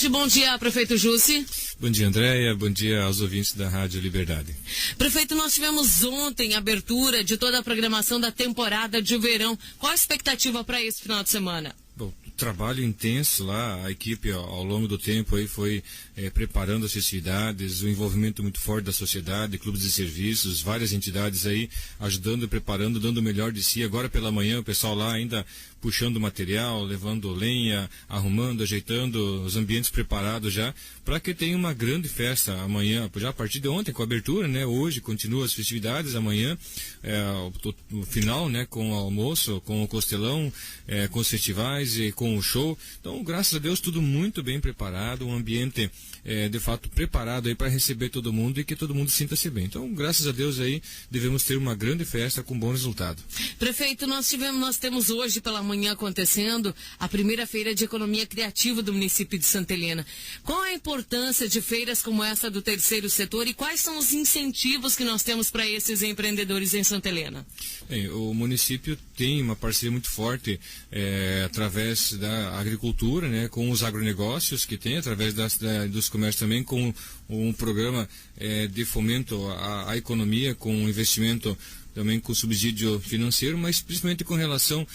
Bom dia, prefeito Jussi. Bom dia, Andréia. Bom dia aos ouvintes da Rádio Liberdade. Prefeito, nós tivemos ontem a abertura de toda a programação da temporada de verão. Qual a expectativa para esse final de semana? Bom, trabalho intenso lá, a equipe ao longo do tempo aí foi preparando as festividades, o envolvimento muito forte da sociedade, clubes de serviços, várias entidades aí ajudando, preparando, dando o melhor de si. Agora pela manhã o pessoal lá ainda puxando material, levando lenha, arrumando, ajeitando os ambientes preparados já, para que tenha uma grande festa amanhã, já a partir de ontem com a abertura, né? Hoje continua as festividades, amanhã o final, né? Com o almoço, com o costelão, com os festivais e com o show. Então, graças a Deus, tudo muito bem preparado, um ambiente de fato preparado aí para receber todo mundo e que todo mundo sinta-se bem. Então, graças a Deus aí, devemos ter uma grande festa com bom resultado. Prefeito, nós temos hoje pela manhã acontecendo a primeira feira de economia criativa do município de Santa Helena. Qual a importância de feiras como essa do terceiro setor e quais são os incentivos que nós temos para esses empreendedores em Santa Helena? Bem, o município tem uma parceria muito forte através da agricultura, né, com os agronegócios que tem, através dos comércios também, com um programa de fomento à economia, com investimento também com subsídio financeiro, mas principalmente com relação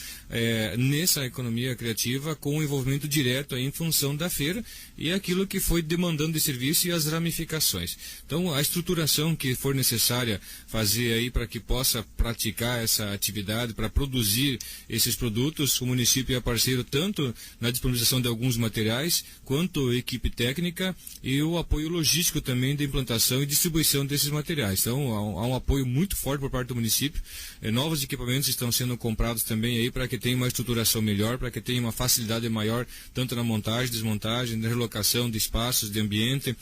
nessa economia criativa, com o envolvimento direto aí em função da feira e aquilo que foi demandando de serviço e as ramificações. Então, a estruturação que for necessária fazer aí para que possa praticar essa atividade, para produzir esses produtos, o município é parceiro tanto na disponibilização de alguns materiais, quanto equipe técnica e o apoio logístico também de implantação e distribuição desses materiais. Então, há um apoio muito forte por parte do município. Novos equipamentos estão sendo comprados também aí para que tenha uma estruturação melhor, para que tenha uma facilidade maior, tanto na montagem, desmontagem, na relocação de espaços, de ambiente.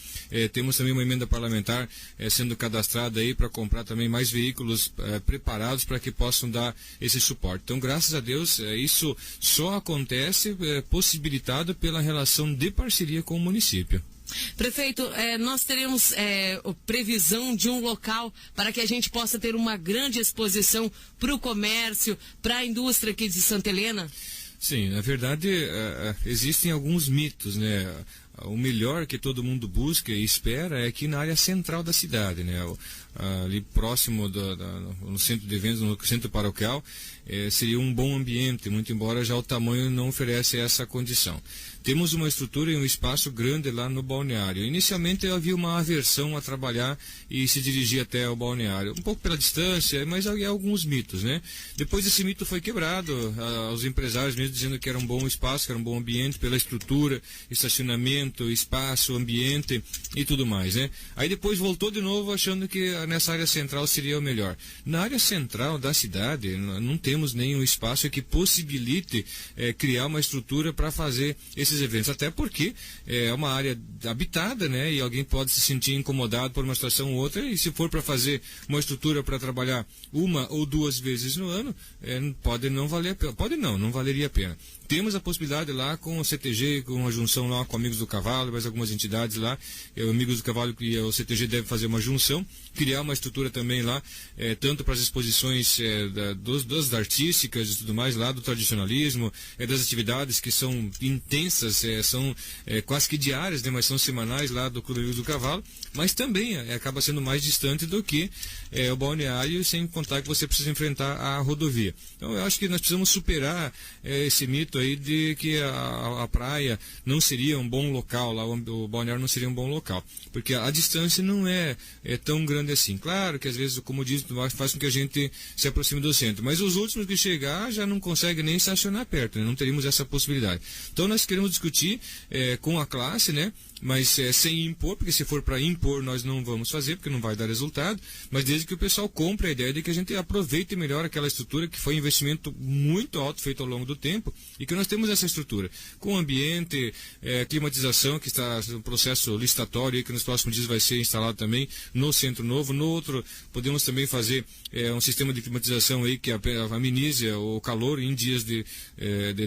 Temos também uma emenda parlamentar sendo cadastrada aí para comprar também mais veículos preparados para que possam dar esse suporte. Então, graças a Deus, isso só acontece possibilitado pela relação de parceria com o município. Prefeito, nós teremos previsão de um local para que a gente possa ter uma grande exposição para o comércio, para a indústria aqui de Santa Helena? Sim, na verdade existem alguns mitos, né? O melhor que todo mundo busca e espera é aqui na área central da cidade, né? Ali próximo no centro de eventos, no centro paroquial, seria um bom ambiente, muito embora já o tamanho não oferece essa condição. Temos uma estrutura e um espaço grande lá no balneário. Inicialmente havia uma aversão a trabalhar e se dirigir até o balneário, um pouco pela distância, mas havia alguns mitos, né? Depois esse mito foi quebrado, os empresários mesmo dizendo que era um bom espaço, que era um bom ambiente pela estrutura, estacionamento, espaço, ambiente e tudo mais, né? Aí depois voltou de novo achando que nessa área central seria o melhor. Na área central da cidade não temos nenhum espaço que possibilite criar uma estrutura para fazer esses eventos, até porque é uma área habitada, né? E alguém pode se sentir incomodado por uma situação ou outra, e se for para fazer uma estrutura para trabalhar uma ou duas vezes no ano, pode não valer a pena. Pode não valeria a pena. Temos a possibilidade lá com o CTG, com uma junção lá com Amigos do Cavalo, mais algumas entidades lá, Amigos do Cavalo e o CTG devem fazer uma junção, criar uma estrutura também lá, tanto para as exposições das artísticas e tudo mais lá, do tradicionalismo, das atividades que são intensas, são quase que diárias, né, mas são semanais lá do Clube Amigos do Cavalo, mas também acaba sendo mais distante do que o balneário, sem contar que você precisa enfrentar a rodovia. Então eu acho que nós precisamos superar esse mito aí de que a praia não seria um bom local, lá o balneário não seria um bom local, porque a distância não é tão grande assim. Claro que às vezes o comodismo faz com que a gente se aproxime do centro, mas os últimos que chegar já não conseguem nem estacionar perto, né? Não teríamos essa possibilidade. Então nós queremos discutir com a classe, né? Mas sem impor, porque se for para impor nós não vamos fazer, porque não vai dar resultado, mas desde que o pessoal compre a ideia de que a gente aproveite melhor aquela estrutura que foi um investimento muito alto feito ao longo do tempo e que nós temos essa estrutura com ambiente, climatização que está no processo licitatório e que nos próximos dias vai ser instalado também no Centro Novo. No outro podemos também fazer um sistema de climatização aí que amenize o calor em dias de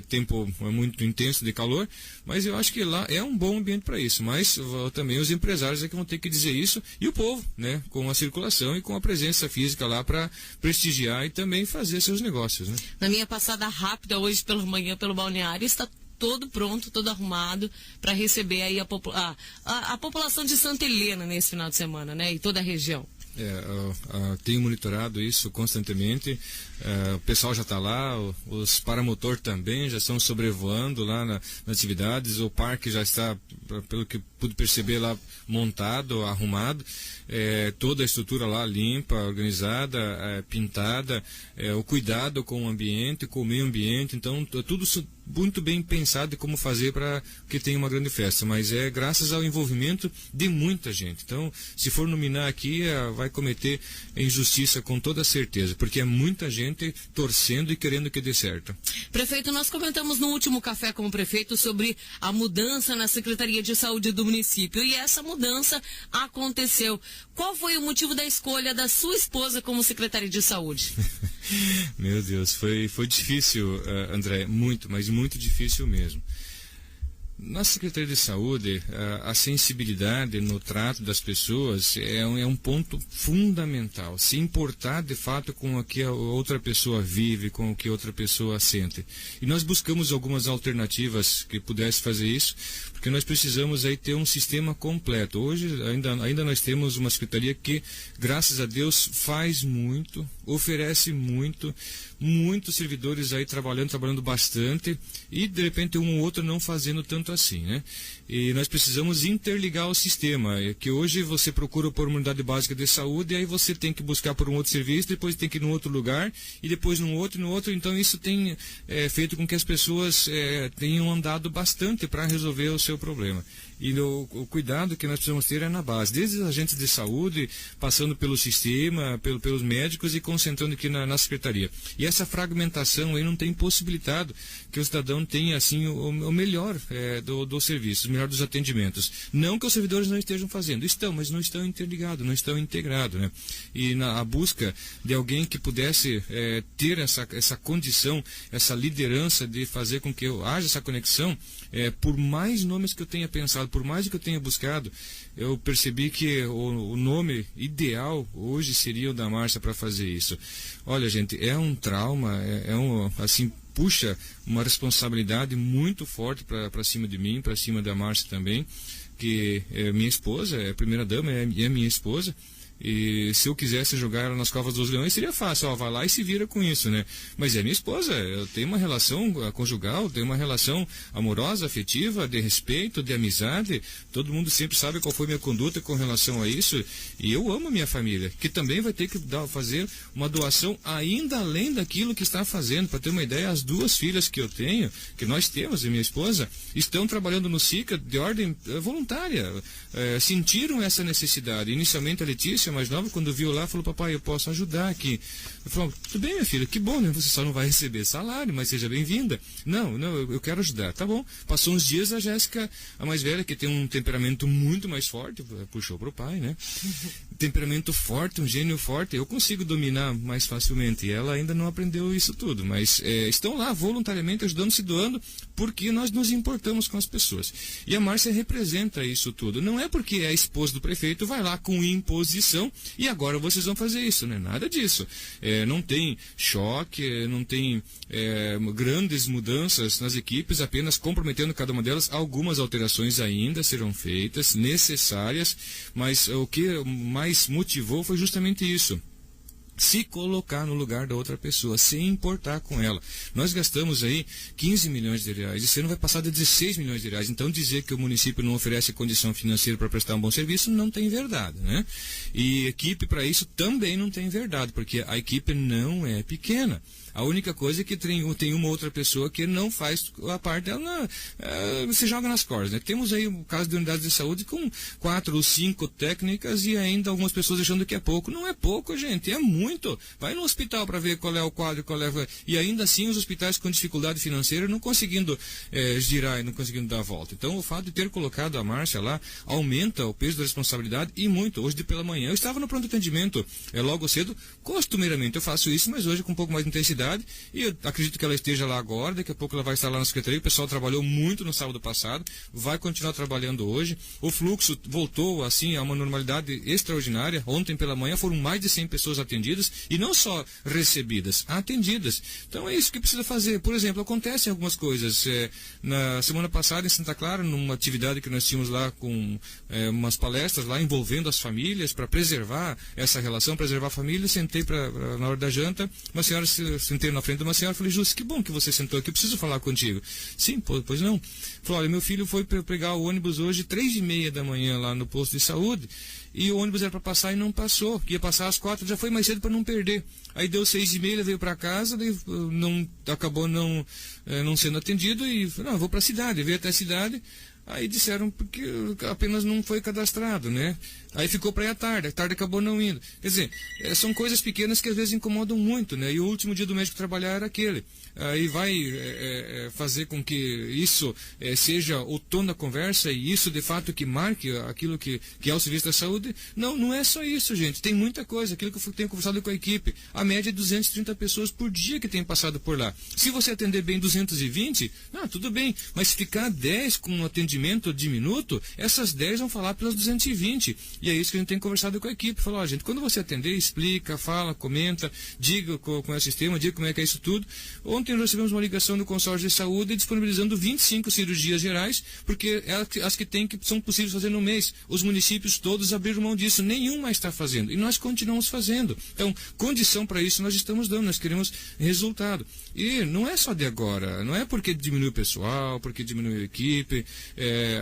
tempo muito intenso de calor, mas eu acho que lá é um bom ambiente para isso. Mas também os empresários é que vão ter que dizer isso, e o povo, né, com a circulação e com a presença física lá para prestigiar e também fazer seus negócios, né? Na minha passada rápida hoje pela manhã pelo balneário, está todo pronto, todo arrumado para receber aí a população de Santa Helena nesse final de semana, né? E toda a região. Tenho monitorado isso constantemente. O pessoal já está lá, os paramotor também já estão sobrevoando lá nas atividades. O parque já está, pelo que pude perceber, lá montado, arrumado. Toda a estrutura lá limpa, organizada, pintada. O cuidado com o ambiente, com o meio ambiente. Então, tudo muito bem pensado de como fazer para que tenha uma grande festa. Mas é graças ao envolvimento de muita gente. Então, se for nominar aqui, vai cometer injustiça com toda certeza, porque é muita gente torcendo e querendo que dê certo. Prefeito, nós comentamos no último Café com o Prefeito sobre a mudança na Secretaria de Saúde do município, e essa mudança aconteceu. Qual foi o motivo da escolha da sua esposa como secretária de saúde? Meu Deus, foi difícil, André, muito, mas muito difícil mesmo. Na Secretaria de Saúde, a sensibilidade no trato das pessoas é um ponto fundamental. Se importar, de fato, com o que a outra pessoa vive, com o que a outra pessoa sente. E nós buscamos algumas alternativas que pudessem fazer isso, porque nós precisamos aí ter um sistema completo. Hoje, ainda nós temos uma secretaria que, graças a Deus, faz muito, oferece muito, muitos servidores aí trabalhando bastante, e de repente um ou outro não fazendo tanto assim, né? E nós precisamos interligar o sistema, que hoje você procura por uma unidade básica de saúde, e aí você tem que buscar por um outro serviço, depois tem que ir num outro lugar, e depois num outro, então isso tem feito com que as pessoas tenham andado bastante para resolver o seu problema. E o cuidado que nós precisamos ter é na base, desde os agentes de saúde, passando pelo sistema, pelos médicos e concentrando aqui na secretaria. E essa fragmentação aí não tem possibilitado que o cidadão tenha assim o melhor do serviço, o melhor dos atendimentos. Não que os servidores não estejam fazendo, mas não estão interligados, não estão integrados, né? E a busca de alguém que pudesse ter essa condição, essa liderança de fazer com que haja essa conexão, por mais nomes que eu tenha pensado, por mais que eu tenha buscado, eu percebi que o nome ideal hoje seria o da Márcia para fazer isso. Olha, gente, é um trauma, assim, puxa uma responsabilidade muito forte para cima de mim, para cima da Márcia também, que é minha esposa, é a primeira dama, é minha esposa. E se eu quisesse jogar ela nas covas dos leões, seria fácil, vai lá e se vira com isso, né? Mas é minha esposa, eu tenho uma relação conjugal, tenho uma relação amorosa, afetiva, de respeito, de amizade. Todo mundo sempre sabe qual foi minha conduta com relação a isso. E eu amo a minha família, que também vai ter que fazer uma doação ainda além daquilo que está fazendo. Para ter uma ideia, as duas filhas que eu tenho, que nós temos, e minha esposa, estão trabalhando no SICA de ordem voluntária. Sentiram essa necessidade. Inicialmente a Letícia, mais nova, quando viu lá, falou: papai, eu posso ajudar aqui. Eu falei: tudo bem, minha filha, que bom, né? Você só não vai receber salário, mas seja bem-vinda. Não, eu quero ajudar. Tá bom. Passou uns dias, a Jéssica, a mais velha, que tem um temperamento muito mais forte, puxou pro pai, né? Temperamento forte, um gênio forte, eu consigo dominar mais facilmente. E ela ainda não aprendeu isso tudo, mas estão lá voluntariamente ajudando, se doando, porque nós nos importamos com as pessoas. E a Márcia representa isso tudo. Não é porque é a esposa do prefeito, vai lá com imposição e agora vocês vão fazer isso, né? Nada disso. Não tem choque, não tem grandes mudanças nas equipes, apenas comprometendo cada uma delas. Algumas alterações ainda serão feitas, necessárias, mas o que mais motivou foi justamente isso. Se colocar no lugar da outra pessoa, se importar com ela. Nós gastamos aí 15 milhões de reais, esse ano vai passar de 16 milhões de reais, então dizer que o município não oferece condição financeira para prestar um bom serviço não tem verdade, né? E equipe para isso também não tem verdade, porque a equipe não é pequena. A única coisa é que tem uma outra pessoa que não faz a parte dela, se joga nas cordas, né? Temos aí o caso de unidades de saúde com 4 ou 5 técnicas e ainda algumas pessoas achando que é pouco. Não é pouco, gente, é muito. Vai no hospital para ver qual é o quadro, e ainda assim os hospitais com dificuldade financeira não conseguindo girar e não conseguindo dar a volta. Então o fato de ter colocado a Márcia lá aumenta o peso da responsabilidade e muito. Hoje de pela manhã eu estava no pronto atendimento logo cedo, costumeiramente eu faço isso, mas hoje com um pouco mais de intensidade, normalidade, e eu acredito que ela esteja lá agora, daqui a pouco ela vai estar lá na Secretaria. O pessoal trabalhou muito no sábado passado, vai continuar trabalhando hoje. O fluxo voltou assim a uma normalidade extraordinária. Ontem pela manhã foram mais de 100 pessoas atendidas, e não só recebidas, atendidas. Então é isso que precisa fazer. Por exemplo, acontecem algumas coisas. Na semana passada em Santa Clara, numa atividade que nós tínhamos lá com umas palestras lá envolvendo as famílias para preservar essa relação, preservar a família, sentei na hora da janta, sentei na frente de uma senhora e falei: Júcia, que bom que você sentou aqui, eu preciso falar contigo. Sim, pois não. Falou: olha, meu filho foi pegar o ônibus hoje 3h30 da manhã lá no posto de saúde, e o ônibus era para passar e não passou, ia passar às 4, já foi mais cedo para não perder. Aí deu 6h30, ele veio para casa, daí acabou não sendo atendido, e falou: não, eu vou para a cidade. Veio até a cidade, aí disseram porque apenas não foi cadastrado, né? Aí ficou para ir à tarde, acabou não indo. Quer dizer, são coisas pequenas que às vezes incomodam muito, né? E o último dia do médico trabalhar era aquele. Aí vai fazer com que isso seja o tom da conversa, e isso de fato que marque aquilo que é o serviço da saúde. Não é só isso, gente. Tem muita coisa. Aquilo que eu tenho conversado com a equipe. A média é 230 pessoas por dia que tem passado por lá. Se você atender bem 220, tudo bem. Mas se ficar 10 com um atendimento diminuto, essas 10 vão falar pelas 220. E é isso que a gente tem conversado com a equipe. Falou: gente, quando você atender, explica, fala, comenta, diga como é o sistema, diga como é que é isso tudo. Ontem nós recebemos uma ligação do consórcio de saúde disponibilizando 25 cirurgias gerais, porque as que são possíveis fazer no mês. Os municípios todos abriram mão disso, nenhum mais está fazendo. E nós continuamos fazendo. Então, condição para isso nós estamos dando, nós queremos resultado. E não é só de agora, não é porque diminui o pessoal, porque diminui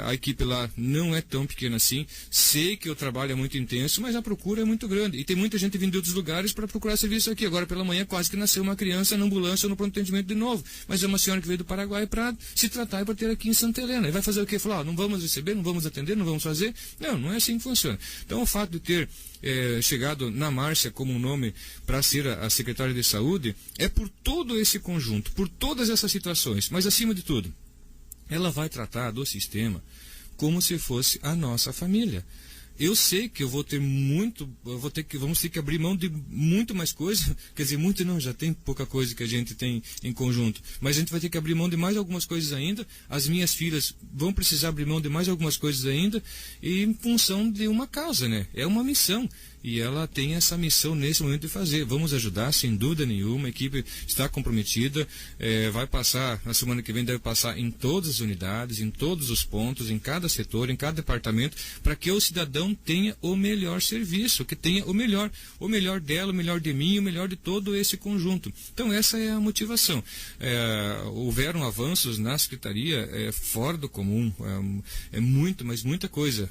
a equipe lá não é tão pequena assim. Sei que o trabalho é muito intenso, mas a procura é muito grande. E tem muita gente vindo de outros lugares para procurar serviço aqui. Agora pela manhã quase que nasceu uma criança na ambulância ou no pronto atendimento de novo. Mas é uma senhora que veio do Paraguai para se tratar e para ter aqui em Santa Helena. E vai fazer o quê? Falar: não vamos receber, não vamos atender, não vamos fazer? Não é assim que funciona. Então o fato de ter chegado na Márcia como um nome para ser a secretária de saúde é por todo esse conjunto, por todas essas situações. Mas acima de tudo, ela vai tratar do sistema como se fosse a nossa família. Eu sei que vamos ter que abrir mão de muito mais coisa, quer dizer, muito não, já tem pouca coisa que a gente tem em conjunto, mas a gente vai ter que abrir mão de mais algumas coisas ainda. As minhas filhas vão precisar abrir mão de mais algumas coisas ainda, e em função de uma causa, né? É uma missão. E ela tem essa missão nesse momento de fazer. Vamos ajudar, sem dúvida nenhuma. A equipe está comprometida. Vai passar, na semana que vem, deve passar em todas as unidades, em todos os pontos, em cada setor, em cada departamento, para que o cidadão tenha o melhor serviço, que tenha o melhor dela, o melhor de mim, o melhor de todo esse conjunto. Então, essa é a motivação. Houveram avanços na secretaria fora do comum. Mas muita coisa.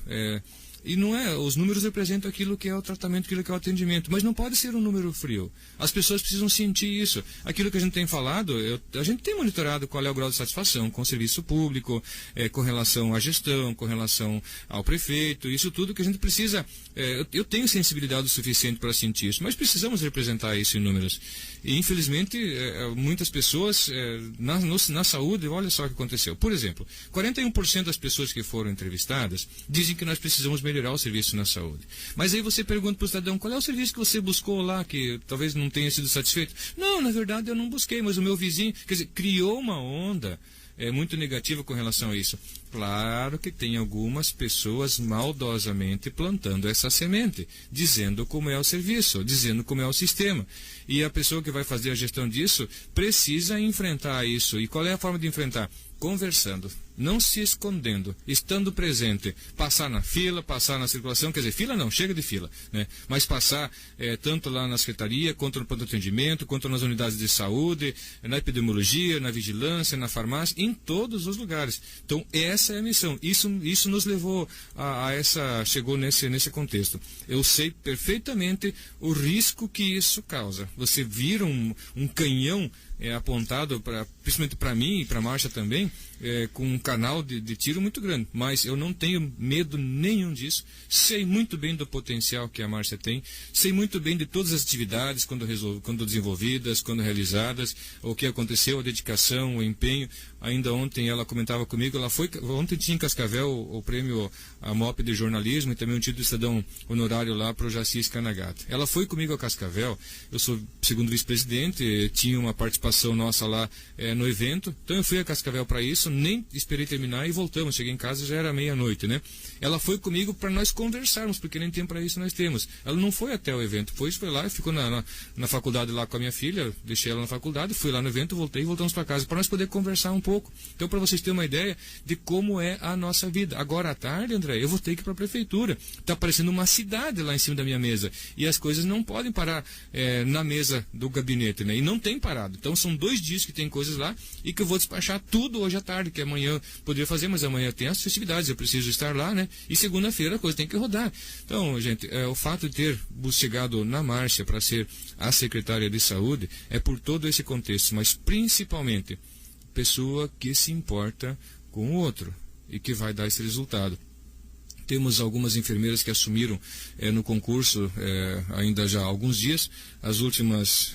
E não os números representam aquilo que é o tratamento, aquilo que é o atendimento, mas não pode ser um número frio. As pessoas precisam sentir isso. Aquilo que a gente tem falado, a gente tem monitorado qual é o grau de satisfação com o serviço público, com relação à gestão, com relação ao prefeito, isso tudo que a gente precisa. Eu tenho sensibilidade o suficiente para sentir isso, mas precisamos representar isso em números. E infelizmente, muitas pessoas na saúde, olha só o que aconteceu. Por exemplo, 41% das pessoas que foram entrevistadas dizem que nós precisamos melhorar o serviço na saúde. Mas aí você pergunta para o cidadão: qual é o serviço que você buscou lá que talvez não tenha sido satisfeito? Não, na verdade eu não busquei, mas o meu vizinho, quer dizer, criou uma onda muito negativa com relação a isso. Claro que tem algumas pessoas maldosamente plantando essa semente, dizendo como é o serviço, dizendo como é o sistema. E a pessoa que vai fazer a gestão disso precisa enfrentar isso. E qual é a forma de enfrentar? Conversando, não se escondendo, estando presente, passar na fila, passar na circulação, quer dizer, fila não, chega de fila, né? Mas passar tanto lá na secretaria, quanto no pronto atendimento, quanto nas unidades de saúde, na epidemiologia, na vigilância, na farmácia, em todos os lugares. Então, essa é a missão. Isso nos levou chegou nesse contexto. Eu sei perfeitamente o risco que isso causa. Você vira um canhão apontado, principalmente para mim e para a Márcia também, com um canal de tiro muito grande. Mas eu não tenho medo nenhum disso. Sei muito bem do potencial que a Márcia tem. Sei muito bem de todas as atividades, quando desenvolvidas, quando realizadas, o que aconteceu, a dedicação, o empenho. ainda ontem ela comentava comigo, ontem tinha em Cascavel o prêmio a MOP de jornalismo e também um título de cidadão honorário lá para o Jacis Kanagata. Ela foi comigo a Cascavel, eu sou segundo vice-presidente, tinha uma participação nossa lá no evento, então eu fui a Cascavel para isso, nem esperei terminar e voltamos, cheguei em casa já era meia-noite, né? Ela foi comigo para nós conversarmos, porque nem tempo para isso nós temos. Ela não foi até o evento, foi lá e ficou na faculdade lá com a minha filha, deixei ela na faculdade, fui lá no evento, voltei e voltamos para casa, para nós poder conversar um pouco. Então, para vocês terem uma ideia de como é a nossa vida. Agora à tarde, André, eu vou ter que ir para a prefeitura. Está aparecendo uma cidade lá em cima da minha mesa. E as coisas não podem parar na mesa do gabinete, né? E não tem parado. Então, são 2 dias que tem coisas lá e que eu vou despachar tudo hoje à tarde, que amanhã poderia fazer, mas amanhã tem as festividades, eu preciso estar lá, né? E segunda-feira a coisa tem que rodar. Então, gente, o fato de ter chegado na Márcia para ser a secretária de saúde é por todo esse contexto, mas principalmente pessoa que se importa com o outro e que vai dar esse resultado. Temos algumas enfermeiras que assumiram no concurso ainda já há alguns dias. As últimas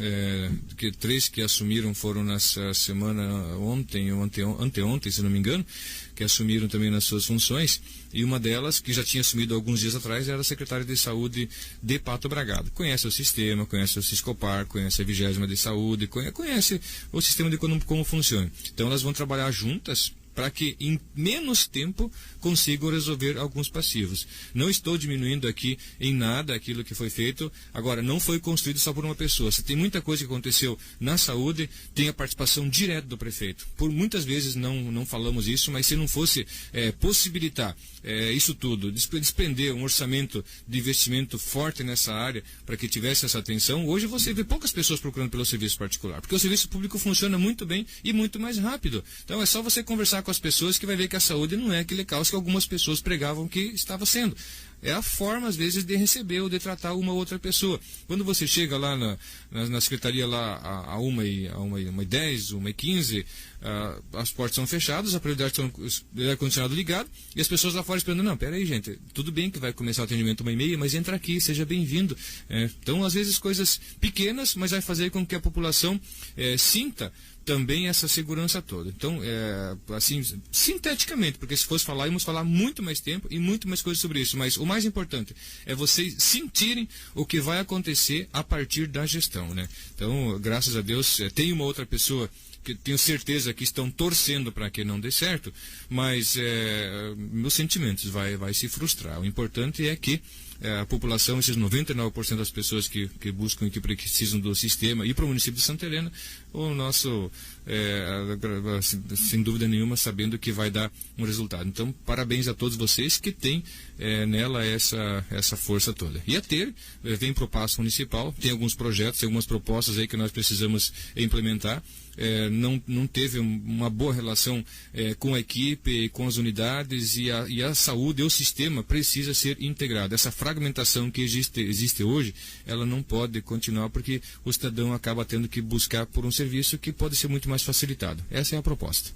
3 que assumiram foram nessa semana ontem ou anteontem, se não me engano, que assumiram também nas suas funções. E uma delas, que já tinha assumido alguns dias atrás, era a secretária de saúde de Pato Bragado. Conhece o sistema, conhece o Siscopar, conhece a 20ª de saúde, conhece o sistema de como funciona. Então elas vão trabalhar juntas para que em menos tempo consigam resolver alguns passivos. Não estou diminuindo aqui em nada aquilo que foi feito. Agora, não foi construído só por uma pessoa. Se tem muita coisa que aconteceu na saúde, tem a participação direta do prefeito. Por muitas vezes não falamos isso, mas se não fosse possibilitar isso tudo, desprender um orçamento de investimento forte nessa área para que tivesse essa atenção, hoje você vê poucas pessoas procurando pelo serviço particular, porque o serviço público funciona muito bem e muito mais rápido. Então é só você conversar com as pessoas que vai ver que a saúde não é aquele caos que algumas pessoas pregavam que estava sendo. É a forma, às vezes, de receber ou de tratar uma outra pessoa. Quando você chega lá na secretaria lá a 1h10, 1h15, as portas são fechadas, a prioridade está o ar-condicionado ligado, e as pessoas lá fora esperando, não, peraí, gente, tudo bem que vai começar o atendimento 1h30, mas entra aqui, seja bem-vindo. Então, às vezes, coisas pequenas, mas vai fazer com que a população sinta também essa segurança toda. Então, assim, sinteticamente, porque se fosse falar, íamos falar muito mais tempo e muito mais coisas sobre isso, mas o mais importante é vocês sentirem o que vai acontecer a partir da gestão, né? Então, graças a Deus, tem uma outra pessoa que tenho certeza que estão torcendo para que não dê certo, mas meus sentimentos vai se frustrar. O importante é que a população, esses 99% das pessoas que buscam e que precisam do sistema, e para o município de Santa Helena, o nosso, sem dúvida nenhuma, sabendo que vai dar um resultado. Então, parabéns a todos vocês que têm nela essa força toda. E a ter, vem para o Paço Municipal, tem alguns projetos, tem algumas propostas aí que nós precisamos implementar. Não teve uma boa relação com a equipe, com as unidades, e a saúde, o sistema precisa ser integrado. Essa fragmentação que existe hoje, ela não pode continuar, porque o cidadão acaba tendo que buscar por um serviço que pode ser muito mais facilitado. Essa é a proposta.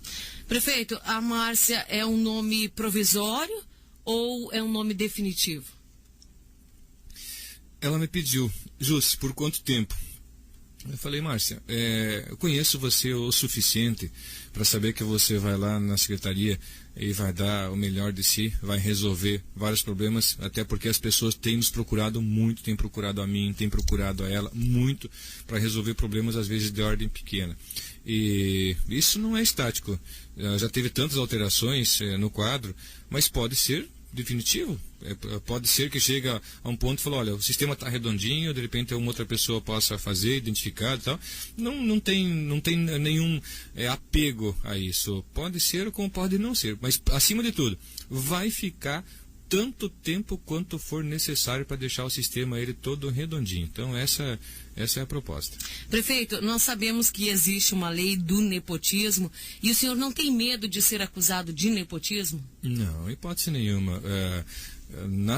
Prefeito, a Márcia é um nome provisório ou é um nome definitivo? Ela me pediu, Jus, por quanto tempo? Eu falei, Márcia, eu conheço você o suficiente para saber que você vai lá na secretaria e vai dar o melhor de si, vai resolver vários problemas, até porque as pessoas têm nos procurado muito, têm procurado a mim, têm procurado a ela muito para resolver problemas, às vezes, de ordem pequena. E isso não é estático. Já teve tantas alterações no quadro, mas pode ser definitivo. Pode ser que chegue a um ponto e fale, olha, o sistema está redondinho, de repente uma outra pessoa possa fazer, identificar e tal. Não tem nenhum apego a isso. Pode ser como pode não ser. Mas, acima de tudo, vai ficar tanto tempo quanto for necessário para deixar o sistema ele todo redondinho. Então, essa é a proposta. Prefeito, nós sabemos que existe uma lei do nepotismo e o senhor não tem medo de ser acusado de nepotismo? Não, hipótese nenhuma.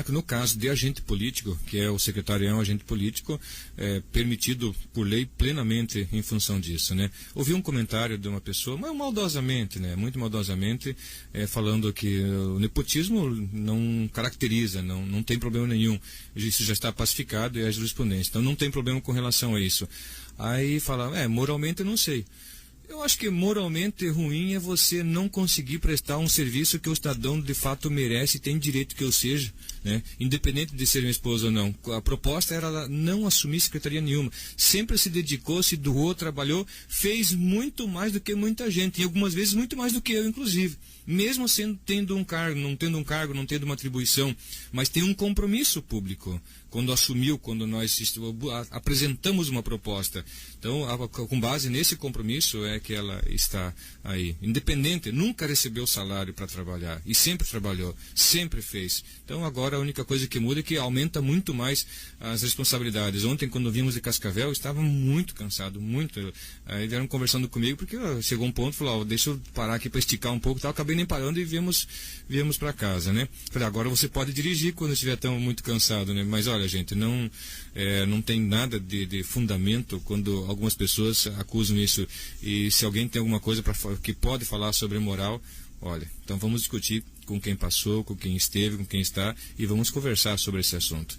No caso de agente político, que o secretário é um agente político, permitido por lei plenamente em função disso, né? Ouvi um comentário de uma pessoa, mas maldosamente, né? Muito maldosamente, falando que o nepotismo não caracteriza, não tem problema nenhum. Isso já está pacificado e é jurisprudência. Então não tem problema com relação a isso. Aí fala, moralmente eu não sei. Eu acho que moralmente ruim é você não conseguir prestar um serviço que o cidadão de fato merece e tem direito que eu seja, né? Independente de ser minha esposa ou não. A proposta era ela não assumir secretaria nenhuma. Sempre se dedicou, se doou, trabalhou, fez muito mais do que muita gente, e algumas vezes muito mais do que eu, inclusive. Mesmo tendo um cargo, não tendo uma atribuição, mas tem um compromisso público. Quando assumiu, quando nós apresentamos uma proposta. Então, com base nesse compromisso é que ela está aí. Independente, nunca recebeu salário para trabalhar. E sempre trabalhou, sempre fez. Então, agora a única coisa que muda é que aumenta muito mais as responsabilidades. Ontem, quando vimos de Cascavel, eu estava muito cansado, muito. Aí vieram conversando comigo, porque chegou um ponto, falou, deixa eu parar aqui para esticar um pouco e tal. Acabei nem parando e viemos para casa, né? Falei, agora você pode dirigir quando estiver tão muito cansado, né? Mas olha, gente, não tem nada de fundamento quando algumas pessoas acusam isso. E se alguém tem alguma coisa que pode falar sobre moral, olha, então vamos discutir com quem passou, com quem esteve, com quem está, e vamos conversar sobre esse assunto.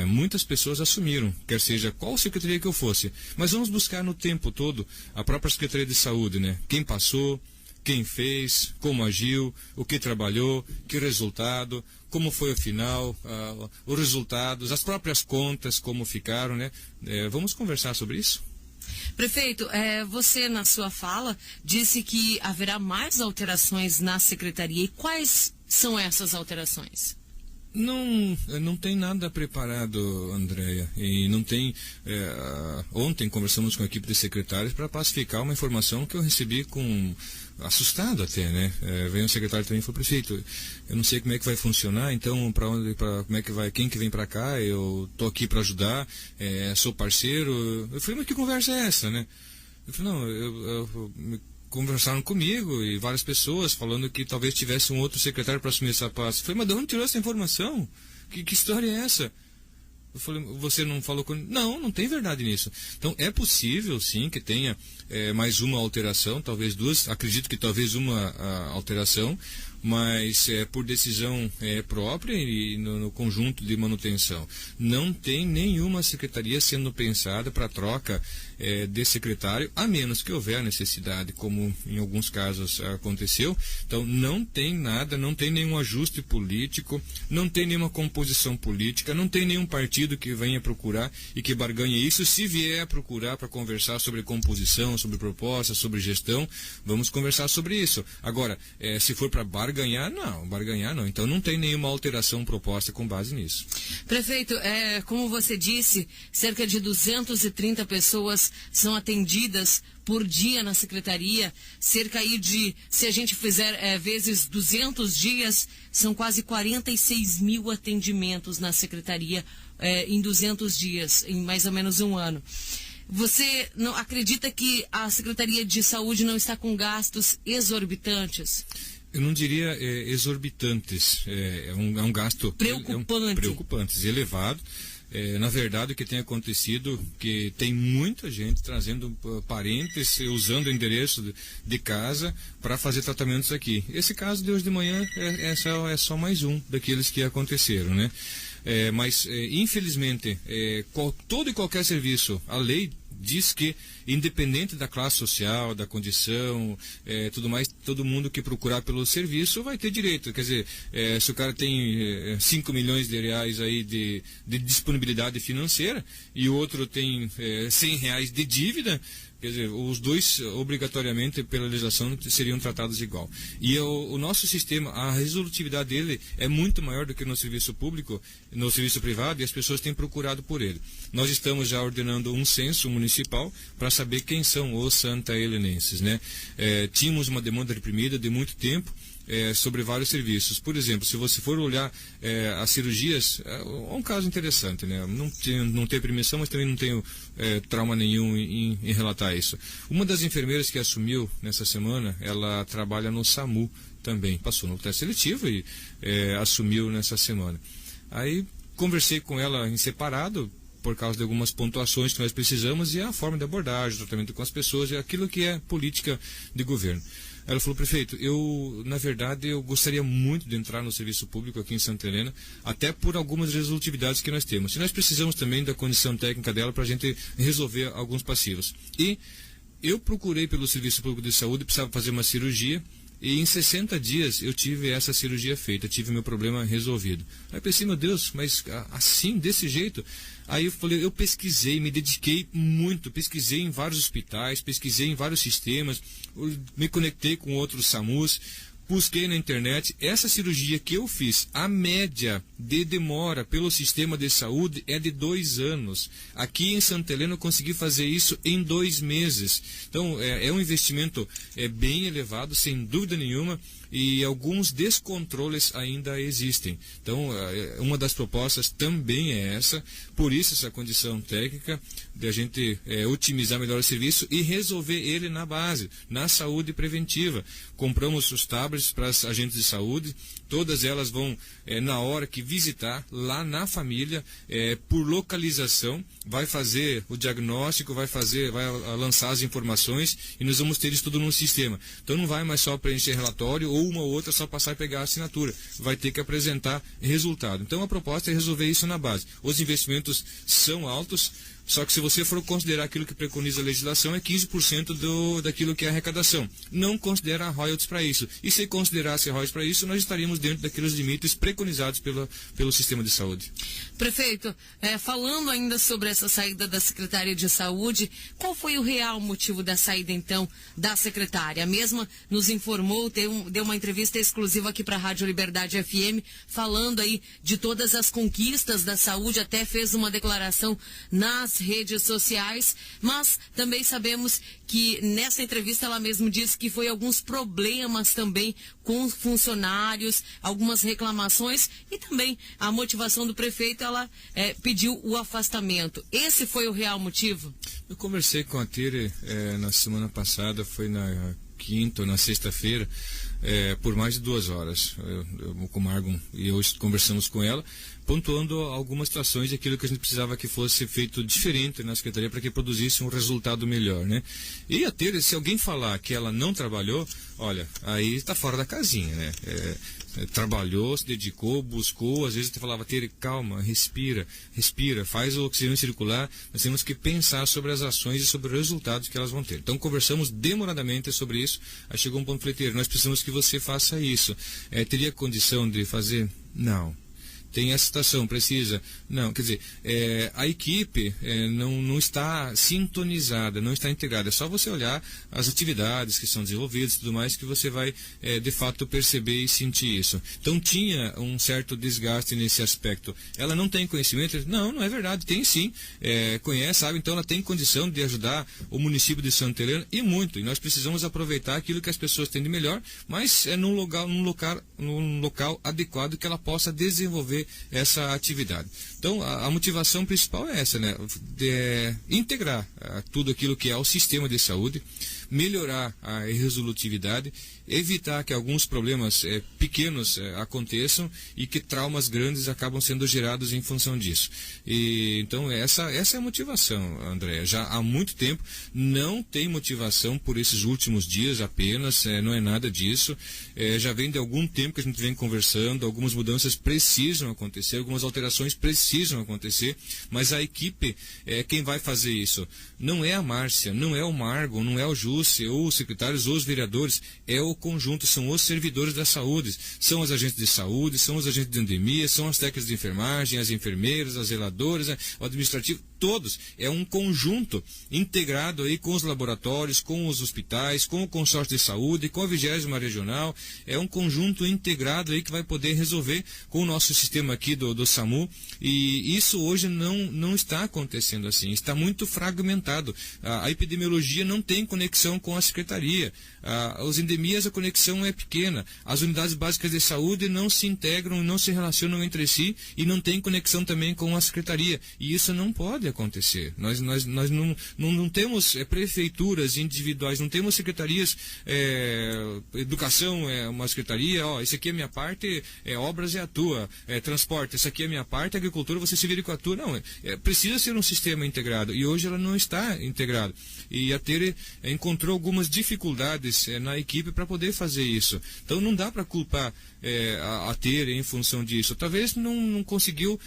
Muitas pessoas assumiram, quer seja qual secretaria que eu fosse, mas vamos buscar no tempo todo a própria Secretaria de Saúde, né? Quem passou, quem fez, como agiu, o que trabalhou, que resultado, como foi o final, os resultados, as próprias contas, como ficaram, né? Vamos conversar sobre isso? Prefeito, você na sua fala disse que haverá mais alterações na secretaria. E quais são essas alterações? Não tem nada preparado, Andréia, e não tem... ontem conversamos com a equipe de secretários para pacificar uma informação que eu recebi assustado até, né? Veio um secretário também e falou, prefeito, eu não sei como é que vai funcionar, então como é que vai, quem que vem para cá, eu tô aqui para ajudar, sou parceiro. Eu falei, mas que conversa é essa, né? Eu falei, não, conversaram comigo e várias pessoas falando que talvez tivesse um outro secretário para assumir essa pasta. Eu falei, mas de onde tirou essa informação? Que história é essa? Eu falei, você não falou com... Não tem verdade nisso. Então, é possível, sim, que tenha mais uma alteração, talvez duas. Acredito que talvez uma alteração, mas por decisão própria e no conjunto de manutenção. Não tem nenhuma secretaria sendo pensada para troca de secretário, a menos que houver necessidade, como em alguns casos aconteceu. Então, não tem nada, não tem nenhum ajuste político, não tem nenhuma composição política, não tem nenhum partido que venha procurar e que barganhe isso. Se vier a procurar para conversar sobre composição, sobre proposta, sobre gestão, vamos conversar sobre isso. Agora, se for para barganhar não. Então, não tem nenhuma alteração proposta com base nisso. Prefeito, como você disse, cerca de 230 pessoas são atendidas por dia na secretaria, cerca aí de, se a gente fizer vezes 200 dias, são quase 46 mil atendimentos na secretaria em 200 dias, em mais ou menos um ano. Você não acredita que a Secretaria de Saúde não está com gastos exorbitantes? Eu não diria exorbitantes, é um gasto preocupante, elevado. Na verdade, o que tem acontecido que tem muita gente trazendo parentes, usando o endereço de casa para fazer tratamentos aqui. Esse caso de hoje de manhã é só mais um daqueles que aconteceram, né? Mas, infelizmente, todo e qualquer serviço, a lei diz que, independente da classe social, da condição, tudo mais, todo mundo que procurar pelo serviço vai ter direito. Quer dizer, se o cara tem 5 milhões de reais aí de disponibilidade financeira e o outro tem 100 reais de dívida, quer dizer, os dois, obrigatoriamente, pela legislação, seriam tratados igual. E o nosso sistema, a resolutividade dele é muito maior do que no serviço público, no serviço privado, e as pessoas têm procurado por ele. Nós estamos já ordenando um censo municipal para saber quem são os santahelenenses, né? Tínhamos uma demanda reprimida de muito tempo, sobre vários serviços. Por exemplo, se você for olhar as cirurgias, é um caso interessante, né? Não tenho permissão, mas também não tenho trauma nenhum em relatar isso. Uma das enfermeiras que assumiu nessa semana, ela trabalha no SAMU também. Passou no teste seletivo e assumiu nessa semana. Aí conversei com ela em separado, por causa de algumas pontuações que nós precisamos, e a forma de abordagem, o tratamento com as pessoas, e aquilo que é política de governo. Ela falou, prefeito, na verdade, eu gostaria muito de entrar no serviço público aqui em Santa Helena, até por algumas resolutividades que nós temos. E nós precisamos também da condição técnica dela para a gente resolver alguns passivos. E Eu procurei pelo Serviço Público de Saúde, precisava fazer uma cirurgia, e em 60 dias eu tive essa cirurgia feita, tive meu problema resolvido. Aí eu pensei, meu Deus, mas assim, desse jeito? Aí eu falei, eu pesquisei, me dediquei muito, pesquisei em vários hospitais, pesquisei em vários sistemas, me conectei com outros SAMUs, busquei na internet. Essa cirurgia que eu fiz, a média de demora pelo sistema de saúde é de 2 anos. Aqui em Santa Helena eu consegui fazer isso em 2 meses. Então é um investimento bem elevado, sem dúvida nenhuma, e alguns descontroles ainda existem. Então, uma das propostas também é essa, por isso essa condição técnica de a gente otimizar melhor o serviço e resolver ele na base, na saúde preventiva. Compramos os tablets para as agentes de saúde, todas elas vão, na hora que visitar, lá na família, por localização, vai fazer o diagnóstico, vai lançar as informações e nós vamos ter isso tudo num sistema. Então não vai mais só preencher relatório ou uma ou outra só passar e pegar a assinatura. Vai ter que apresentar resultado. Então a proposta é resolver isso na base. Os investimentos são altos, só que se você for considerar aquilo que preconiza a legislação, é 15% daquilo que é arrecadação. Não considera royalties para isso. E se considerasse royalties para isso, nós estaríamos dentro daqueles limites preconizados pelo sistema de saúde. Prefeito, falando ainda sobre essa saída da Secretaria de Saúde, qual foi o real motivo da saída, então, da secretária? A mesma nos informou, deu uma entrevista exclusiva aqui para a Rádio Liberdade FM, falando aí de todas as conquistas da saúde, até fez uma declaração nas redes sociais, mas também sabemos que nessa entrevista ela mesmo disse que foi alguns problemas também com funcionários, algumas reclamações e também a motivação do prefeito, ela pediu o afastamento. Esse foi o real motivo? Eu conversei com a Tere na semana passada, foi na quinta ou na sexta-feira, por mais de 2 horas. O Comargo e eu conversamos com ela, pontuando algumas situações e aquilo que a gente precisava que fosse feito diferente na Secretaria para que produzisse um resultado melhor, né? E a Tere, se alguém falar que ela não trabalhou, olha, aí está fora da casinha, né? Trabalhou, se dedicou, buscou, às vezes você falava, Tere, calma, respira, faz o oxigênio circular, nós temos que pensar sobre as ações e sobre os resultados que elas vão ter. Então conversamos demoradamente sobre isso, aí chegou um ponto, falei, Tere, nós precisamos que você faça isso. Teria condição de fazer? Não. Tem essa situação, precisa? Não, quer dizer, a equipe não está sintonizada, não está integrada. É só você olhar as atividades que são desenvolvidas e tudo mais que você vai, de fato, perceber e sentir isso. Então, tinha um certo desgaste nesse aspecto. Ela não tem conhecimento? Não é verdade, tem sim. Conhece, sabe? Então, ela tem condição de ajudar o município de Santa Helena e muito. E nós precisamos aproveitar aquilo que as pessoas têm de melhor, mas num local adequado que ela possa desenvolver essa atividade. Então, a motivação principal é essa, né? Integrar tudo aquilo que é o sistema de saúde, melhorar a resolutividade, evitar que alguns problemas pequenos aconteçam e que traumas grandes acabam sendo gerados em função disso. Então, essa é a motivação, André. Já há muito tempo não tem motivação por esses últimos dias apenas, não é nada disso. Já vem de algum tempo que a gente vem conversando, algumas mudanças precisam acontecer, algumas alterações precisam acontecer, mas a equipe, quem vai fazer isso? Não é a Márcia, não é o Margo, não é o Jússi, ou os secretários, ou os vereadores, é o conjunto, são os servidores da saúde, são os agentes de saúde, são os agentes de endemia, são as técnicas de enfermagem, as enfermeiras, as zeladoras, o administrativo, todos. É um conjunto integrado aí com os laboratórios, com os hospitais, com o consórcio de saúde, com a 20ª regional. É um conjunto integrado aí que vai poder resolver com o nosso sistema aqui do SAMU. E isso hoje não está acontecendo assim, está muito fragmentado. A epidemiologia não tem conexão com a secretaria. Os endemias, a conexão é pequena. As unidades básicas de saúde não se integram, não se relacionam entre si e não tem conexão também com a secretaria. E isso não pode acontecer. Nós não temos prefeituras individuais, não temos secretarias, educação é uma secretaria, isso aqui é minha parte, obras é a tua, transporte, essa aqui é minha parte, agricultura, você se vira com a tua. Não, precisa ser um sistema integrado e hoje ela não está integrada. E a Tere encontrou algumas dificuldades na equipe para poder fazer isso. Então não dá para culpar a Tere em função disso. Talvez não conseguiu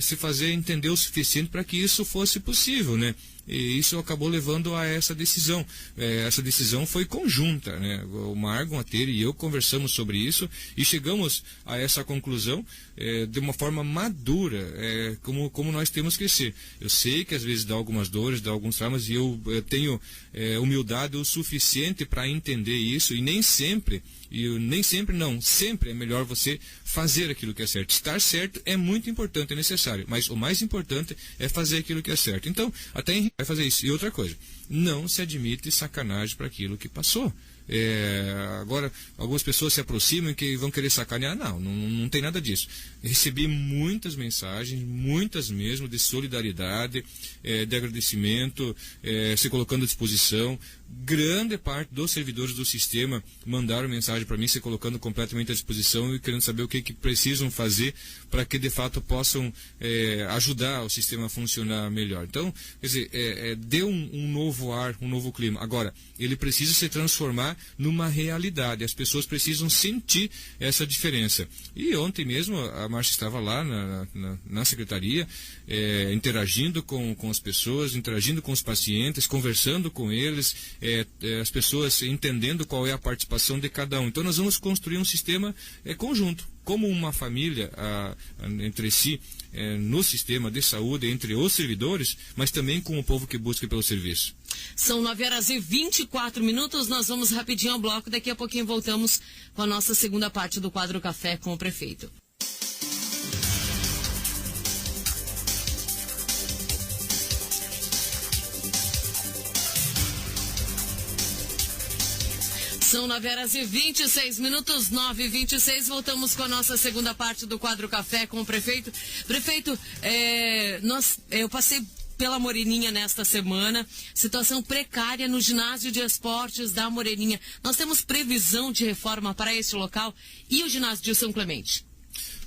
se fazer entender o suficiente para que isso fosse possível, né? e isso acabou levando a essa decisão. Essa decisão foi conjunta, né? O Margon, a Tere e eu conversamos sobre isso e chegamos a essa conclusão de uma forma madura, como nós temos que ser. Eu sei que às vezes dá algumas dores, dá alguns traumas, e eu tenho humildade o suficiente para entender isso, e sempre é melhor você fazer aquilo que é certo. Estar certo é muito importante, é necessário, mas o mais importante é fazer aquilo que é certo. Então, até Henrique vai fazer isso. E outra coisa, não se admite sacanagem para aquilo que passou. Agora, algumas pessoas se aproximam e vão querer sacanear. Não tem nada disso. Eu recebi muitas mensagens, muitas mesmo, de solidariedade, de agradecimento, se colocando à disposição. Grande parte dos servidores do sistema mandaram mensagem para mim, se colocando completamente à disposição e querendo saber o que precisam fazer para que de fato possam ajudar o sistema a funcionar melhor. Então, quer dizer, deu um novo ar, um novo clima. Agora, ele precisa se transformar numa realidade. As pessoas precisam sentir essa diferença. E ontem mesmo a Márcia estava lá na secretaria, interagindo com as pessoas, interagindo com os pacientes, conversando com eles, as pessoas entendendo qual é a participação de cada um. Então nós vamos construir um sistema conjunto, como uma família entre si, no sistema de saúde, entre os servidores, mas também com o povo que busca pelo serviço. São 9h24, nós vamos rapidinho ao bloco, daqui a pouquinho voltamos com a nossa segunda parte do quadro Café com o Prefeito. São 9h26, 9h26, voltamos com a nossa segunda parte do quadro Café com o Prefeito. Prefeito, eu passei pela Moreninha nesta semana, situação precária no ginásio de esportes da Moreninha. Nós temos previsão de reforma para este local e o ginásio de São Clemente?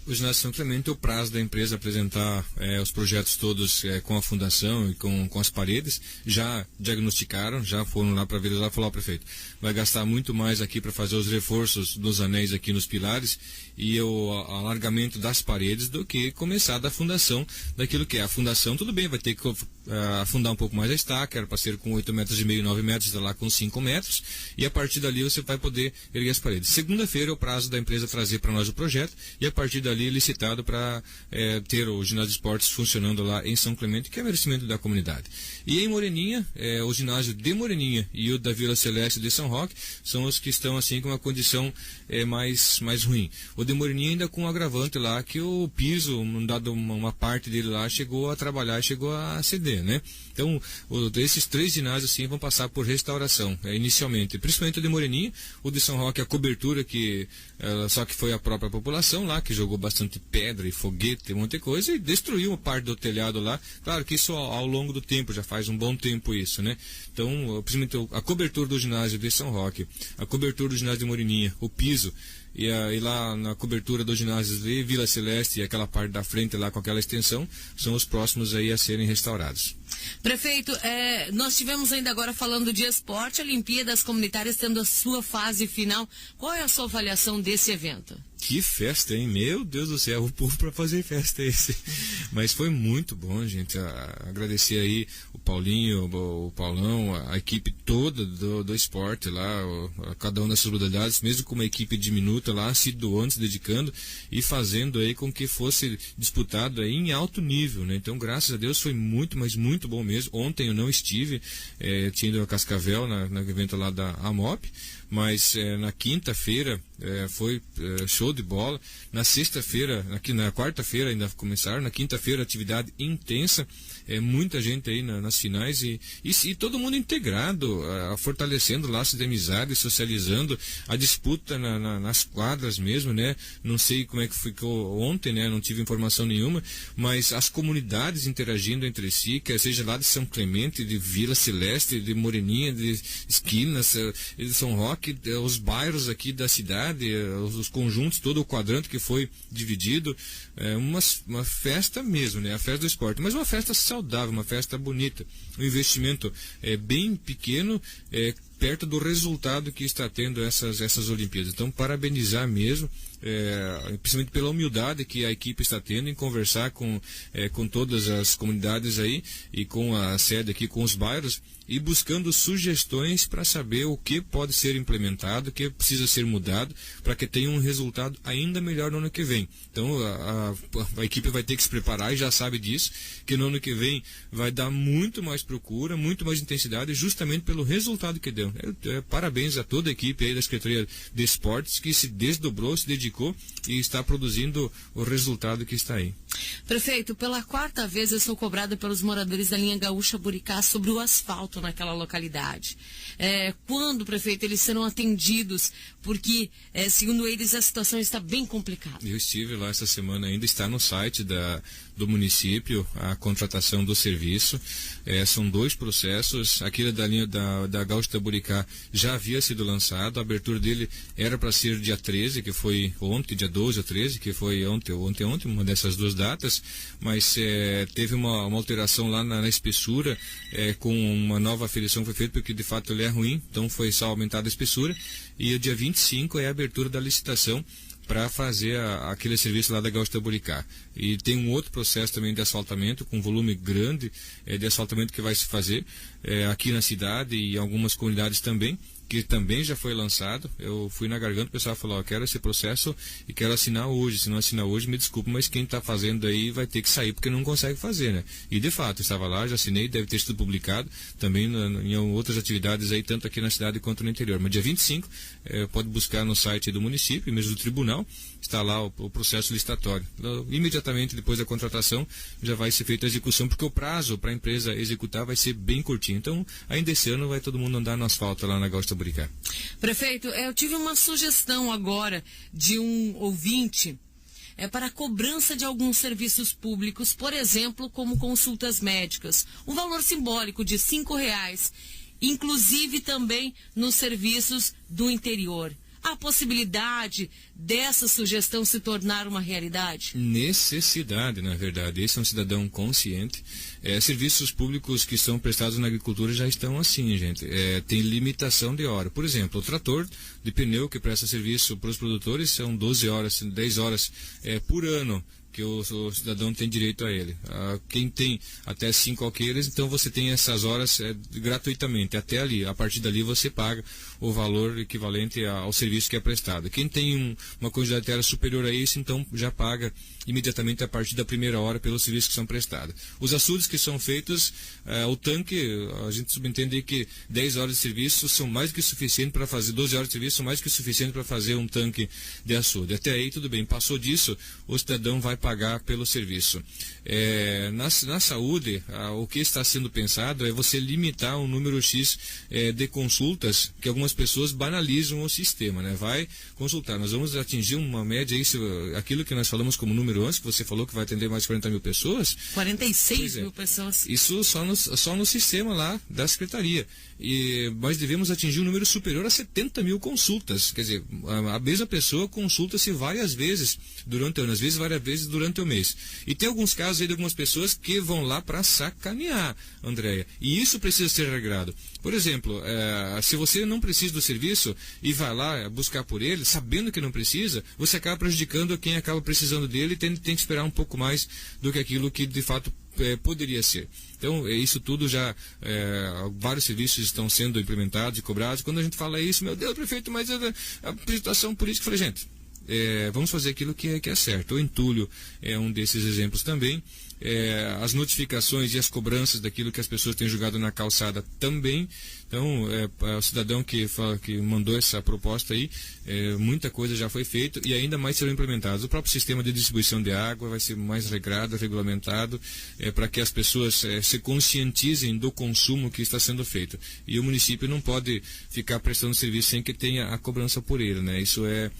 O ginásio São Clemente, o prazo da empresa apresentar os projetos todos com a fundação e com as paredes, já diagnosticaram, já foram lá para ver, lá falou, prefeito, vai gastar muito mais aqui para fazer os reforços dos anéis aqui nos pilares e o alargamento das paredes do que começar da fundação, daquilo que é a fundação. Tudo bem, vai ter que afundar um pouco mais a estaca, era para ser com 8,5 metros, 9 metros, está lá com 5 metros, e a partir dali você vai poder erguer as paredes. Segunda-feira é o prazo da empresa trazer para nós o projeto, e a partir dali licitado para ter o ginásio de esportes funcionando lá em São Clemente, que é merecimento da comunidade. E em Moreninha, o ginásio de Moreninha e o da Vila Celeste de São Roque são os que estão assim com uma condição mais ruim. O de Moreninha ainda com um agravante lá, que o piso, uma parte dele lá, chegou a trabalhar e chegou a ceder, né? Então, esses 3 ginásios sim vão passar por restauração, inicialmente, principalmente o de Moreninha, o de São Roque, a cobertura só que foi a própria população lá, que jogou bastante pedra e foguete, um monte de coisa, e destruiu uma parte do telhado lá. Claro que isso ao longo do tempo, já faz um bom tempo isso, né? Então, principalmente a cobertura do ginásio de São Roque, a cobertura do ginásio de Moreninha, o piso, e lá na cobertura do ginásio de Vila Celeste e aquela parte da frente lá com aquela extensão, são os próximos aí a serem restaurados. Prefeito, nós tivemos ainda agora falando de esporte, Olimpíadas Comunitárias tendo a sua fase final. Qual é a sua avaliação desse evento? Que festa, hein? Meu Deus do céu, o povo para fazer festa esse. Mas foi muito bom, gente. Agradecer aí o Paulinho, o Paulão, a equipe toda do esporte lá, cada uma dessas modalidades, mesmo com uma equipe diminuta lá, se doando, se dedicando e fazendo aí com que fosse disputado aí em alto nível, né? Então, graças a Deus, foi muito, mas muito bom mesmo. Ontem eu não estive, tinha ido a Cascavel, no evento lá da AMOP, mas na quinta-feira foi show de bola. Na sexta-feira, na quarta-feira ainda começaram, na quinta-feira atividade intensa, muita gente aí nas finais e todo mundo integrado, fortalecendo laços de amizade, socializando, a disputa nas quadras mesmo, né? Não sei como é que ficou ontem, né? Não tive informação nenhuma, mas as comunidades interagindo entre si, quer seja lá de São Clemente, de Vila Celeste, de Moreninha, de Esquinas, de São Roque, os bairros aqui da cidade, os conjuntos, todo o quadrante que foi dividido, uma festa mesmo, né? A festa do esporte, mas uma festa saudável, uma festa bonita, um investimento bem pequeno, perto do resultado que está tendo essas Olimpíadas. Então, parabenizar mesmo, principalmente pela humildade que a equipe está tendo em conversar com todas as comunidades aí e com a sede aqui, com os bairros, e buscando sugestões para saber o que pode ser implementado, o que precisa ser mudado, para que tenha um resultado ainda melhor no ano que vem. Então, a equipe vai ter que se preparar, e já sabe disso, que no ano que vem vai dar muito mais procura, muito mais intensidade, justamente pelo resultado que deu. Parabéns a toda a equipe aí da Secretaria de Esportes, que se desdobrou, se dedicou e está produzindo o resultado que está aí. Prefeito, pela 4ª vez eu sou cobrada pelos moradores da linha Gaúcha-Buricá sobre o asfalto naquela localidade. Quando, prefeito, eles serão atendidos? Porque, segundo eles, a situação está bem complicada. Eu estive lá essa semana, ainda está no site do município a contratação do serviço. São 2 processos. Aquele da linha da Gaúcha-Buricá já havia sido lançado. A abertura dele era para ser dia 13, que foi ontem, dia 12 ou 13, que foi ontem, uma dessas 2 datas, mas teve uma alteração lá na espessura, com uma nova aferição foi feita, porque de fato ele é ruim, então foi só aumentada a espessura, e o dia 25 é a abertura da licitação para fazer aquele serviço lá da Gaúcha-Buricá. E tem um outro processo também de asfaltamento, com volume grande de asfaltamento que vai se fazer aqui na cidade e em algumas comunidades também, que também já foi lançado. Eu fui na Garganta, o pessoal falou, eu quero esse processo e quero assinar hoje. Se não assinar hoje, me desculpe, mas quem está fazendo aí vai ter que sair, porque não consegue fazer, né? E de fato, estava lá, já assinei, deve ter sido publicado também em outras atividades aí, tanto aqui na cidade quanto no interior. Mas dia 25, pode buscar no site do município, mesmo do tribunal, está lá o processo licitatório. Imediatamente depois da contratação já vai ser feita a execução, porque o prazo para a empresa executar vai ser bem curtinho. Então, ainda esse ano vai todo mundo andar no asfalto lá na Gaúcha-Buricá. Prefeito, eu tive uma sugestão agora de um ouvinte para a cobrança de alguns serviços públicos, por exemplo, como consultas médicas. Um valor simbólico de R$5, inclusive também nos serviços do interior. Há possibilidade dessa sugestão se tornar uma realidade? Necessidade, na verdade. Esse é um cidadão consciente. Serviços públicos que são prestados na agricultura já estão assim, gente. Tem limitação de hora. Por exemplo, o trator de pneu que presta serviço para os produtores são 12 horas, 10 horas por ano que o cidadão tem direito a ele. Quem tem até 5 alqueires, então você tem essas horas gratuitamente, até ali. A partir dali você paga o valor equivalente ao serviço que é prestado. Quem tem uma quantidade de terra superior a isso, então já paga imediatamente a partir da primeira hora pelos serviços que são prestados. Os açudes que são feitos, o tanque, a gente subentende que 10 horas de serviço são mais que suficiente para fazer, 12 horas de serviço são mais que suficiente para fazer um tanque de açude. Até aí tudo bem, passou disso, o cidadão vai pagar pelo serviço. Na saúde, o que está sendo pensado é você limitar um número X de consultas, que algumas pessoas banalizam o sistema, né? Vai consultar. Nós vamos atingir uma média, aquilo que nós falamos como número antes, que você falou que vai atender mais de 40 mil pessoas. 46 mil pessoas. Isso só no sistema lá da Secretaria. Nós devemos atingir um número superior a 70 mil consultas. Quer dizer, a mesma pessoa consulta-se várias vezes durante o ano, às vezes várias vezes durante o mês. E tem alguns casos aí de algumas pessoas que vão lá para sacanear, Andréia. E isso precisa ser regrado. Por exemplo, se você não precisa do serviço e vai lá buscar por ele, sabendo que não precisa, você acaba prejudicando quem acaba precisando dele e tem que esperar um pouco mais do que aquilo que de fato poderia ser. Então, isso tudo já, vários serviços estão sendo implementados e cobrados. Quando a gente fala isso, meu Deus, prefeito, mas a situação política, eu falei, gente, vamos fazer aquilo que é certo. O entulho é um desses exemplos também. As notificações e as cobranças daquilo que as pessoas têm jogado na calçada também. Então, o cidadão que mandou essa proposta aí, muita coisa já foi feita e ainda mais serão implementadas. O próprio sistema de distribuição de água vai ser mais regrado, regulamentado, para que as pessoas se conscientizem do consumo que está sendo feito. E o município não pode ficar prestando serviço sem que tenha a cobrança por ele, né? Isso é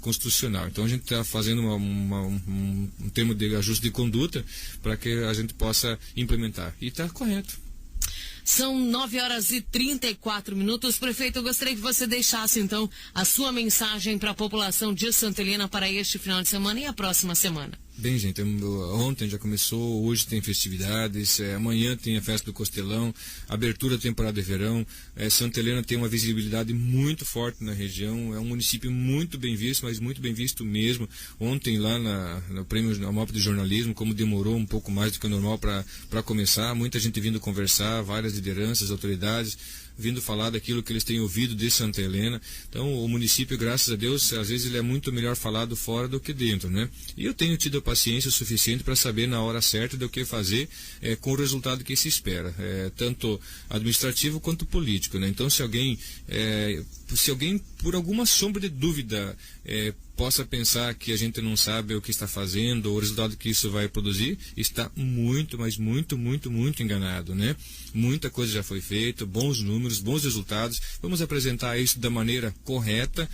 constitucional. Então a gente está fazendo um termo de ajuste de conduta para que a gente possa implementar. E está correto. São 9h34. Prefeito, eu gostaria que você deixasse então a sua mensagem para a população de Santa Helena para este final de semana e a próxima semana. Bem, gente, ontem já começou, hoje tem festividades, amanhã tem a festa do Costelão, abertura da temporada de verão. Santa Helena tem uma visibilidade muito forte na região, é um município muito bem visto, mas muito bem visto mesmo. Ontem lá no prêmio Amop de Jornalismo, como demorou um pouco mais do que o normal para começar, muita gente vindo conversar, várias lideranças, autoridades, vindo falar daquilo que eles têm ouvido de Santa Helena. Então, o município, graças a Deus, às vezes ele é muito melhor falado fora do que dentro, né? E eu tenho tido a paciência o suficiente para saber na hora certa do que fazer com o resultado que se espera, tanto administrativo quanto político, né? Então, se alguém por alguma sombra de dúvida possa pensar que a gente não sabe o que está fazendo ou o resultado que isso vai produzir, está muito, mas muito, muito, muito enganado, né? Muita coisa já foi feita, bons números, bons resultados. Vamos apresentar isso da maneira correta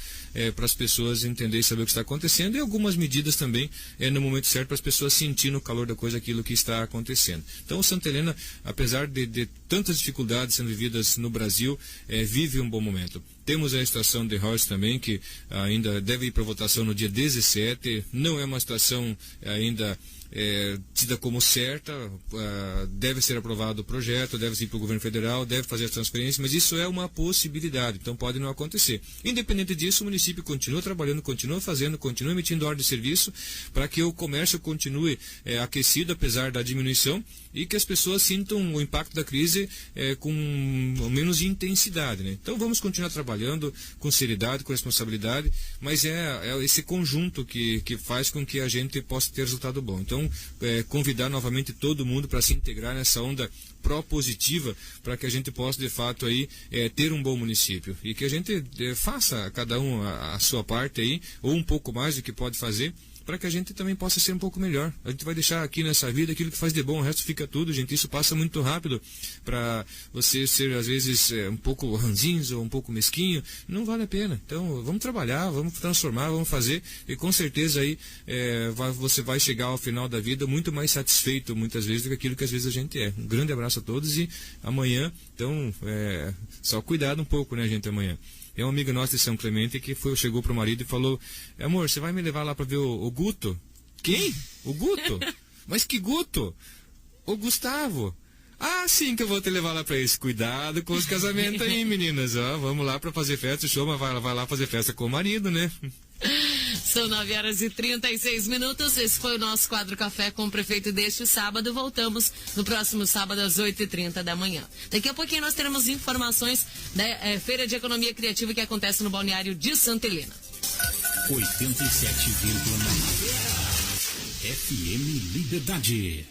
para as pessoas entenderem e saber o que está acontecendo, e algumas medidas também no momento certo para as pessoas sentirem no calor da coisa aquilo que está acontecendo. Então, Santa Helena, apesar de tantas dificuldades sendo vividas no Brasil, vive um bom momento. Temos a estação de Royce também, que ainda deve ir para votação no dia 17. Não é uma situação ainda tida como certa, deve ser aprovado o projeto, deve ir para o governo federal, deve fazer as transferências, mas isso é uma possibilidade, então pode não acontecer. Independente disso, o município continua trabalhando, continua fazendo, continua emitindo ordem de serviço para que o comércio continue aquecido, apesar da diminuição, e que as pessoas sintam o impacto da crise com menos intensidade, né? Então vamos continuar trabalhando com seriedade, com responsabilidade, mas é esse conjunto que faz com que a gente possa ter resultado bom. Então, convidar novamente todo mundo para se integrar nessa onda propositiva, para que a gente possa de fato aí ter um bom município, e que a gente faça cada um a sua parte aí, ou um pouco mais do que pode fazer, para que a gente também possa ser um pouco melhor. A gente vai deixar aqui nessa vida aquilo que faz de bom, o resto fica tudo, gente. Isso passa muito rápido. Para você ser, às vezes, um pouco ranzinho ou um pouco mesquinho, não vale a pena. Então, vamos trabalhar, vamos transformar, vamos fazer, e com certeza aí você vai chegar ao final da vida muito mais satisfeito, muitas vezes, do que aquilo que às vezes a gente é. Um grande abraço a todos, e amanhã, então, só cuidado um pouco, né, gente, amanhã. É uma amiga nossa de São Clemente que chegou pro marido e falou: amor, você vai me levar lá para ver o Guto? Quem? O Guto? Mas que Guto? O Gustavo. Ah, sim, que eu vou te levar lá para isso. Cuidado com os casamentos aí, meninas. Vamos lá para fazer festa, show, mas vai lá fazer festa com o marido, né? São 9h36. Esse foi o nosso quadro Café com o Prefeito deste sábado. Voltamos no próximo sábado às 8h30 da manhã. Daqui a pouquinho nós teremos informações da Feira de Economia Criativa que acontece no balneário de Santa Helena. 87,9 FM Liberdade.